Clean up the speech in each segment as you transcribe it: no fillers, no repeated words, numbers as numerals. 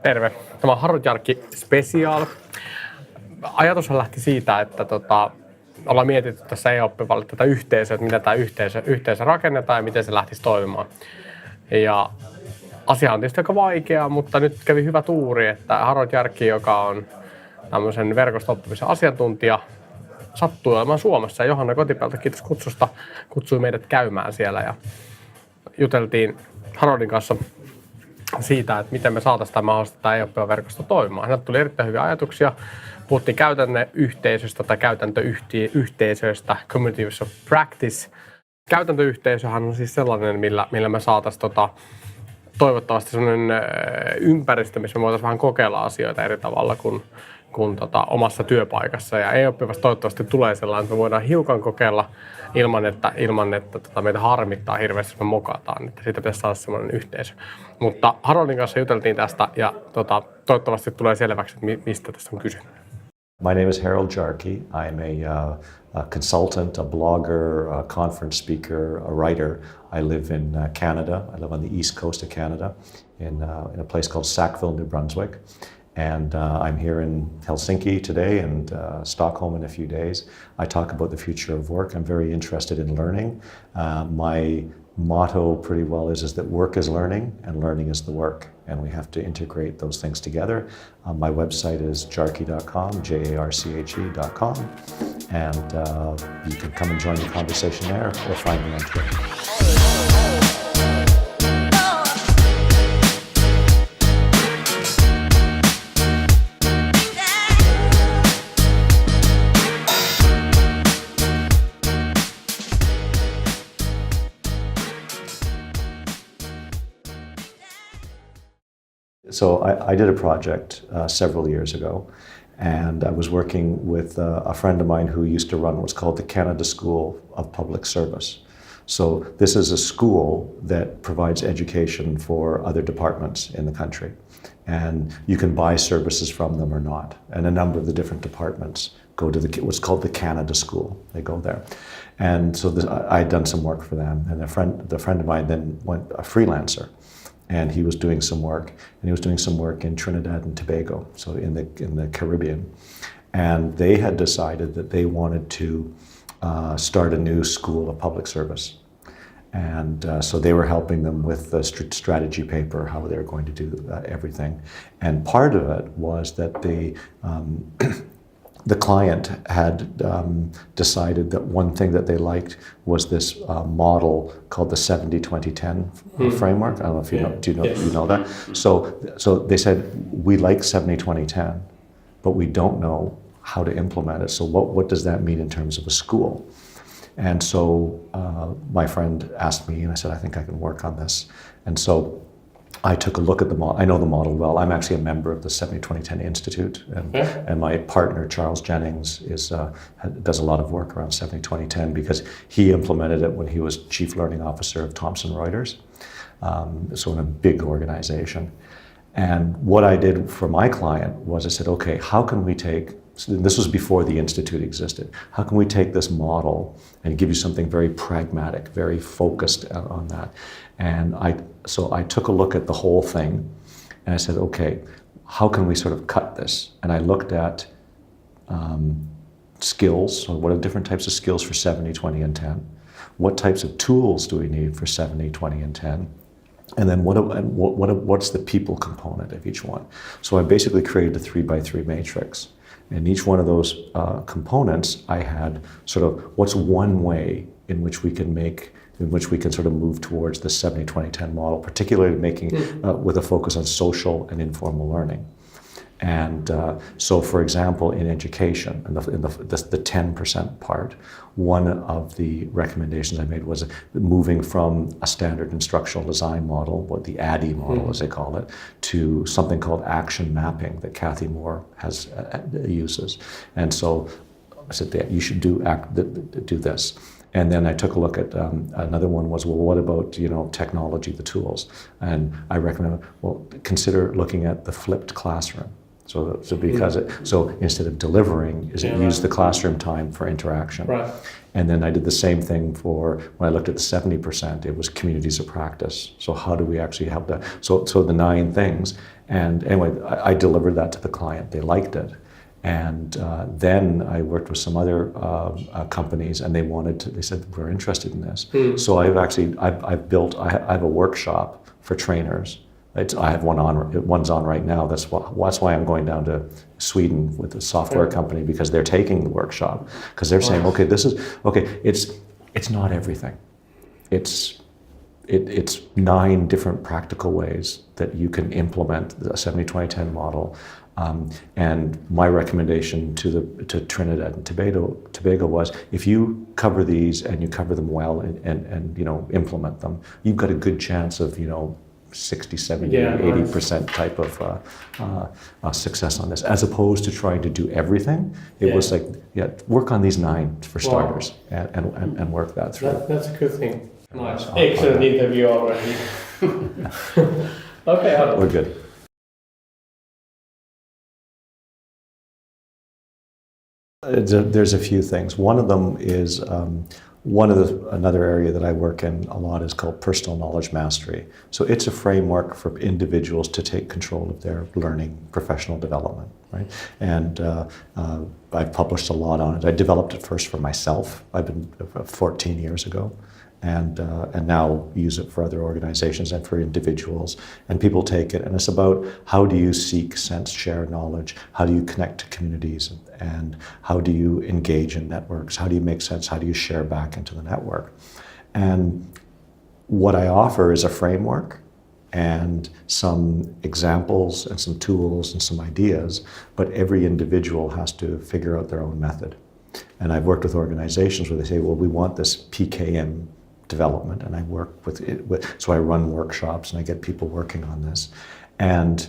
Terve. Tämä on Jarche-spesiaali. Ajatushan lähti siitä, että ollaan mietitty tässä e-oppivalle tätä yhteisöä, että mitä tämä yhteisö rakennetaan ja miten se lähtisi toimimaan. Ja asia on tietysti aika vaikea, mutta nyt kävi hyvä tuuri, että Jarche, joka on tämmöisen verkosto-oppimisen asiantuntija, sattui olemaan Suomessa. Ja Johanna Kotipäältä, kiitos kutsusta, kutsui meidät käymään siellä ja juteltiin Haroldin kanssa siitä, että miten me saataisiin tämä mahdollista e-oppiva-verkosto toimimaan. Häneltä tuli erittäin hyviä ajatuksia. Puhuttiin käytännöyhteisöstä tai käytäntöyhteisöistä, communities of practice. Käytäntöyhteisöhän on siis sellainen, millä me saataisiin toivottavasti sellainen ympäristö, missä me voitaisiin vähän kokeilla asioita eri tavalla kuin omassa työpaikassa. Ja e-oppivasta toivottavasti tulee sellainen, että me voidaan hiukan kokeilla ilman että meitä harmittaa hirveästi, että me mokataan. Että siitä pitäisi saada sellainen yhteisö. Mutta Haroldin kanssa juteltiin tästä ja toivottavasti tulee selväksi, että mistä tässä on kyse. My name is Harold Jarche. I'm a consultant, a blogger, a conference speaker, a writer. I live in Canada. I live on the east coast of Canada in a place called Sackville, New Brunswick. And I'm here in Helsinki today and Stockholm in a few days. I talk about the future of work. I'm very interested in learning. My motto pretty well is that work is learning and learning is the work. And we have to integrate those things together. My website is jarche.com, jarche.com. And you can come and join the conversation there or find me on Twitter. So I did a project several years ago, and I was working with a friend of mine who used to run what's called the Canada School of Public Service. So this is a school that provides education for other departments in the country. And you can buy services from them or not. And a number of the different departments go to what's called the Canada School. They go there. And so I'd done some work for them. And the friend of mine then went a freelancer. And he was doing some work, and he was doing some work in Trinidad and Tobago, so in the Caribbean. And they had decided that they wanted to start a new school of public service. And so they were helping them with the strategy paper, how they were going to do everything. And part of it was that the client had decided that one thing that they liked was this model called the 70-20-10 framework. I don't know if you know. Do you know? Yes. You know that? So they said, we like 70-20-10, but we don't know how to implement it. So what does that mean in terms of a school? And so my friend asked me, and I said, I think I can work on this. And so I took a look at the model. I know the model well. I'm actually a member of the 70-20-10 Institute, and my partner, Charles Jennings, does a lot of work around 70-20-10 because he implemented it when he was Chief Learning Officer of Thomson Reuters, so in a big organization. And what I did for my client was I said, okay, how can we take, this was before the Institute existed, how can we take this model and give you something very pragmatic, very focused on that? And so I took a look at the whole thing and I said, okay, how can we sort of cut this? And I looked at skills, so what are different types of skills for 70, 20, and 10? What types of tools do we need for 70, 20, and 10? And then what's the people component of each one? So I basically created a 3x3 matrix. And each one of those components, I had sort of what's one way in which we can sort of move towards the 70-20-10 model, particularly making with a focus on social and informal learning. And so, for example, in education, in the 10% part, one of the recommendations I made was moving from a standard instructional design model, what the ADDIE model as they call it, to something called action mapping that Kathy Moore uses. And so I said that you should do this. And then I took a look at another one was, well, what about, technology, the tools? And I recommend, well, consider looking at the flipped classroom. So because so instead of delivering, is it use the classroom time for interaction? Right. And then I did the same thing for when I looked at the 70%. It was communities of practice. So how do we actually help that? So the 9 things. And anyway, I delivered that to the client. They liked it. And then I worked with some other companies, and they said, we're interested in this. So I've built, I have a workshop for trainers. I have one's on right now. That's why I'm going down to Sweden with a software company, because they're taking the workshop, because they're saying, okay, it's not everything. It's 9 different practical ways that you can implement the 70-20-10 model. And my recommendation to Trinidad and Tobago was, if you cover these and you cover them well and implement them, you've got a good chance of 60, 70, 80% type of success on this, as opposed to trying to do everything. It was like, work on these 9 for starters and work that through. That's a good thing. Nice. Excellent interview already. Okay. We're good. There's a few things. One of them is another area that I work in a lot is called personal knowledge mastery. So it's a framework for individuals to take control of their learning, professional development, right? And I've published a lot on it. I developed it first for myself. I've been 14 years ago. And now use it for other organizations and for individuals. And people take it, and it's about how do you seek, sense, share knowledge? How do you connect to communities? And how do you engage in networks? How do you make sense? How do you share back into the network? And what I offer is a framework and some examples and some tools and some ideas, but every individual has to figure out their own method. And I've worked with organizations where they say, well, we want this PKM development, and I work with it. So I run workshops and I get people working on this. And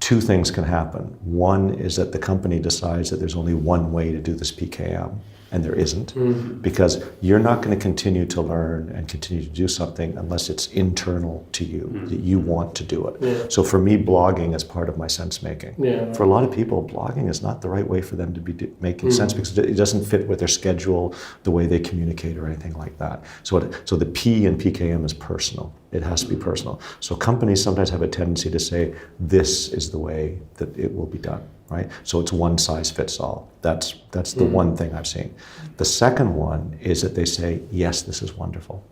2 things can happen. One is that the company decides that there's only one way to do this PKM, and there isn't, because you're not going to continue to learn and continue to do something unless it's internal to you, that you want to do it. Yeah. So for me, blogging is part of my sense making. Yeah. For a lot of people, blogging is not the right way for them to be making sense, because it doesn't fit with their schedule, the way they communicate or anything like that. So the P in PKM is personal. It has to be personal. So companies sometimes have a tendency to say, this is the way that it will be done, right? So it's one size fits all. That's the one thing I've seen. The second one is that they say, yes, this is wonderful.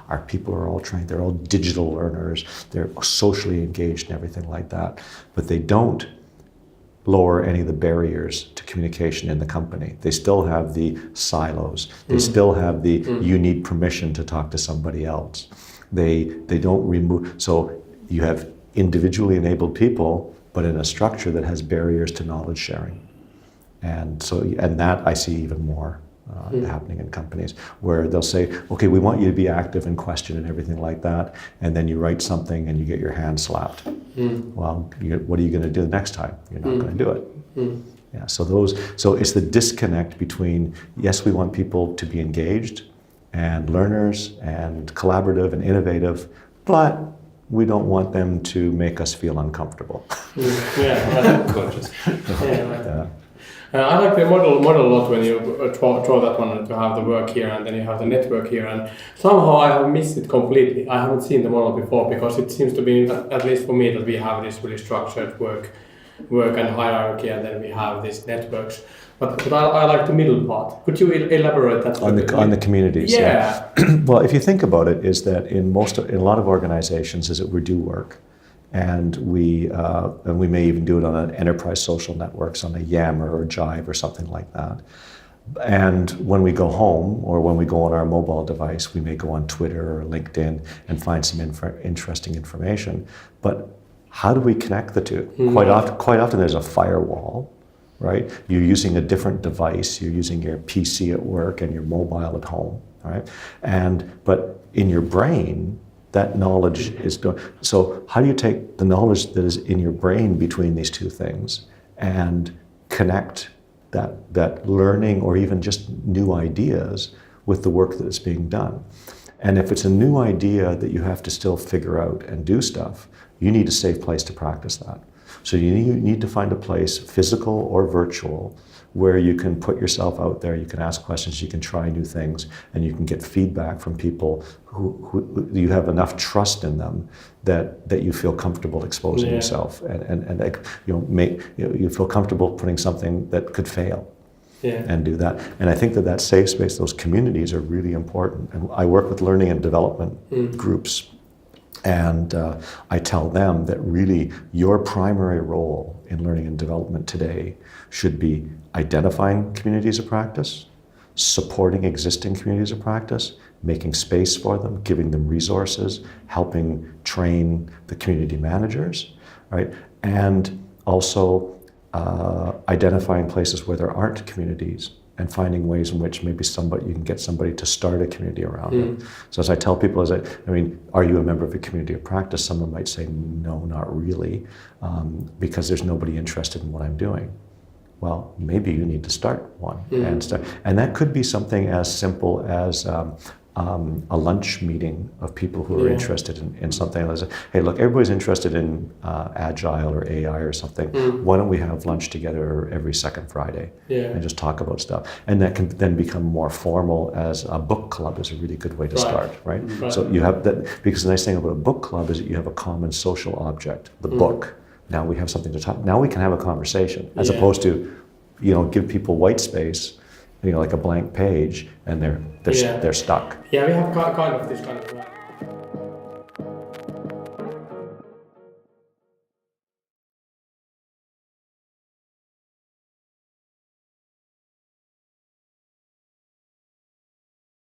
Our people are all trained. They're all digital learners. They're socially engaged and everything like that. But they don't lower any of the barriers to communication in the company. They still have the silos. They still have the, you need permission to talk to somebody else. They don't remove, so you have individually enabled people, but in a structure that has barriers to knowledge sharing. And that I see even more happening in companies, where they'll say, okay, we want you to be active and question and everything like that, and then you write something and you get your hand slapped. Well, what are you going to do the next time? You're not going to do it. Yeah, so it's the disconnect between, yes, we want people to be engaged and learners and collaborative and innovative, but we don't want them to make us feel uncomfortable. Conscious. I like the model a lot when you draw that one to have the work here and then you have the network here, and somehow I have missed it completely. I haven't seen the model before, because it seems to be, at least for me, that we have this really structured work and hierarchy, and then we have these networks. But I like the middle part. Could you elaborate that on the communities? Yeah. Well, if you think about it, is that in a lot of organizations, is that we do work, and we may even do it on an enterprise social networks, on a Yammer or Jive or something like that. And when we go home, or when we go on our mobile device, we may go on Twitter or LinkedIn and find some interesting information. But how do we connect the two? Quite often there's a firewall, right? You're using a different device. You're using your PC at work and your mobile at home, right? But in your brain, that knowledge is going. So how do you take the knowledge that is in your brain between these two things and connect that learning or even just new ideas with the work that is being done? And if it's a new idea that you have to still figure out and do stuff, you need a safe place to practice that. So you need to find a place, physical or virtual, where you can put yourself out there, you can ask questions, you can try new things, and you can get feedback from people who you have enough trust in them that you feel comfortable exposing yourself, and like, you feel comfortable putting something that could fail. And do that. And I think that safe space, those communities are really important. And I work with learning and development groups, and I tell them that really your primary role in learning and development today should be identifying communities of practice, supporting existing communities of practice, making space for them, giving them resources, helping train the community managers, right? And also identifying places where there aren't communities and finding ways in which maybe you can get somebody to start a community around it. So as I tell people, are you a member of a community of practice? Someone might say, no, not really, because there's nobody interested in what I'm doing. Well, maybe you need to start one. And that could be something as simple as a lunch meeting of people who are interested in something. Like, hey, look, everybody's interested in Agile or AI or something. Why don't we have lunch together every second Friday and just talk about stuff? And that can then become more formal as a book club is a really good way to start, right? So you have that, because the nice thing about a book club is that you have a common social object, the book. Now we have something to talk. Now we can have a conversation, as opposed to, give people white space, like a blank page, and they're stuck. Yeah, we have kind of this kind of